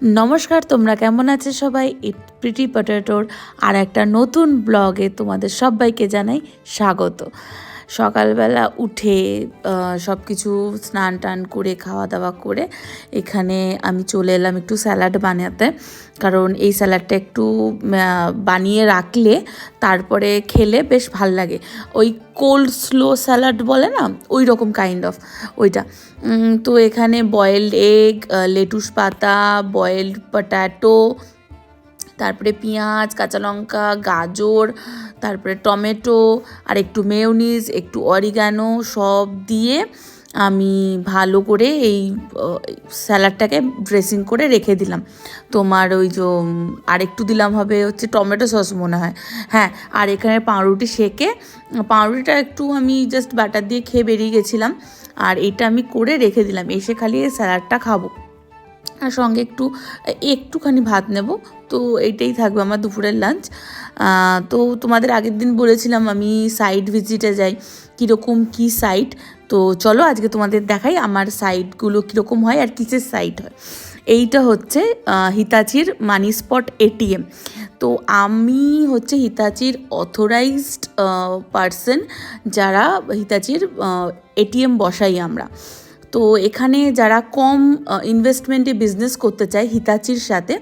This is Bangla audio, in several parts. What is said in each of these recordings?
নমস্কার, তোমরা কেমন আছো সবাই? প্রিটি পটেটোর আর একটা নতুন ব্লগে তোমাদের সবাইকে জানাই স্বাগত। সকালবেলা উঠে সব কিছু স্নান টান করে খাওয়া দাওয়া করে এখানে আমি চলে এলাম একটু স্যালাড বানাতে, কারণ এই স্যালাডটা একটু বানিয়ে রাখলে তারপরে খেলে বেশ ভাল লাগে। ওই কোল্ড স্লো স্যালাড বলে না, ওই রকম কাইন্ড অফ ওইটা। তো এখানে বয়েলড এগ, লেটুস পাতা, বয়েলড পট্যাটো, তারপরে পেঁয়াজ, কাঁচা লঙ্কা, গাজর, তারপরে টমেটো আর একটু মেয়োনিজ, একটু অরিগানো সব দিয়ে আমি ভালো করে এই স্যালাডটাকে ড্রেসিং করে রেখে দিলাম। তোমার ওই যে আরেকটু দিলাম হবে হচ্ছে টমেটো সস মনে হয়, হ্যাঁ। আর এখানে পাউরুটি সেকে, পাউরুটিটা একটু আমি জাস্ট বাটার দিয়ে খেয়ে বেরিয়ে গেছিলাম, আর এটা আমি করে রেখে দিলাম। এসে খালি এই স্যালাডটা খাবো আর সঙ্গে একটুখানি ভাত নেব। তো এইটাই থাকবে আমার দুপুরের লাঞ্চ। তো তোমাদের আগের দিন বলেছিলাম আমি সাইট ভিজিটে যাই, কীরকম কী সাইট। তো চলো আজকে তোমাদের দেখাই আমার সাইটগুলো কীরকম হয় আর কিসের সাইট হয়। এইটা হচ্ছে হিতাচির মানি স্পট এটিএম। তো আমি হচ্ছে হিতাচির অথরাইজড পারসন, যারা হিতাচির এটিএম বসাই আমরা। তো এখানে যারা কম ইনভেস্টমেন্টে বিজনেস করতে চায় হিতাচির সাথে,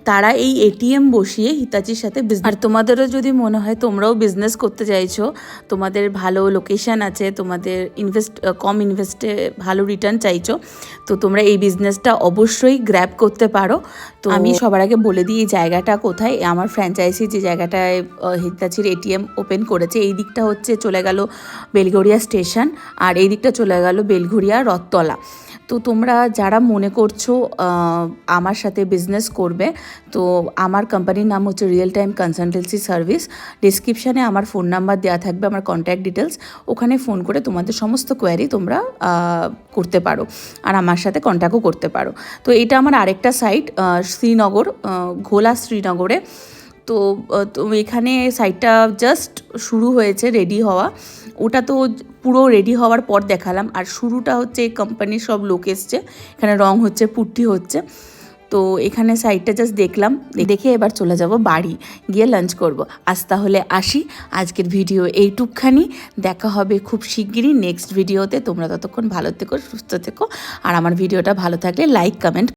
তারা এই এটিএম বসিয়ে হিতাচির সাথে বিজনেস। আর তোমাদেরও যদি মনে হয় তোমরাও বিজনেস করতে চাইছো, তোমাদের ভালো লোকেশান আছে, তোমাদের কম ইনভেস্টে ভালো রিটার্ন চাইছো, তো তোমরা এই বিজনেসটা অবশ্যই গ্র্যাব করতে পারো। তো আমি সবার আগে বলে দিই এই জায়গাটা কোথায়। আমার ফ্র্যাঞ্চাইজি যে জায়গাটায় হিতাচির এটিএম ওপেন করেছে, এই দিকটা হচ্ছে চলে গেল বেলঘরিয়া স্টেশন, আর এই দিকটা চলে গেল বেলঘরিয়া রথতলা। তো তোমরা যারা মনে করছো আমার সাথে বিজনেস করবে, তো আমার কোম্পানির নাম হচ্ছে রিয়েল টাইম কনসালটেন্সি সার্ভিস। ডিসক্রিপশানে আমার ফোন নাম্বার দেওয়া থাকবে, আমার কন্ট্যাক্ট ডিটেলস। ওখানে ফোন করে তোমাদের সমস্ত কোয়ারি তোমরা করতে পারো আর আমার সাথে কন্ট্যাক্টও করতে পারো। তো এটা আমার আরেকটা সাইট শ্রীনগর, ঘোলা শ্রীনগরে। তো এখানে সাইটটা জাস্ট শুরু হয়েছে রেডি হওয়া, ওটা তো পুরো রেডি হওয়ার পর দেখালাম। আর শুরুটা হচ্ছে এই কোম্পানির সব লোক এসছে, এখানে রং হচ্ছে, পুট্টি হচ্ছে। তো এখানে সাইটটা জাস্ট দেখলাম, দেখে এবার চলে যাব বাড়ি, গিয়ে লাঞ্চ করব। আজ তাহলে আসি, আজকের ভিডিও এইটুকখানি। দেখা হবে খুব শিগগিরই নেক্সট ভিডিওতে। তোমরা ততক্ষণ ভালো থেকো, সুস্থ থেকো, আর আমার ভিডিওটা ভালো থাকলে লাইক কমেন্ট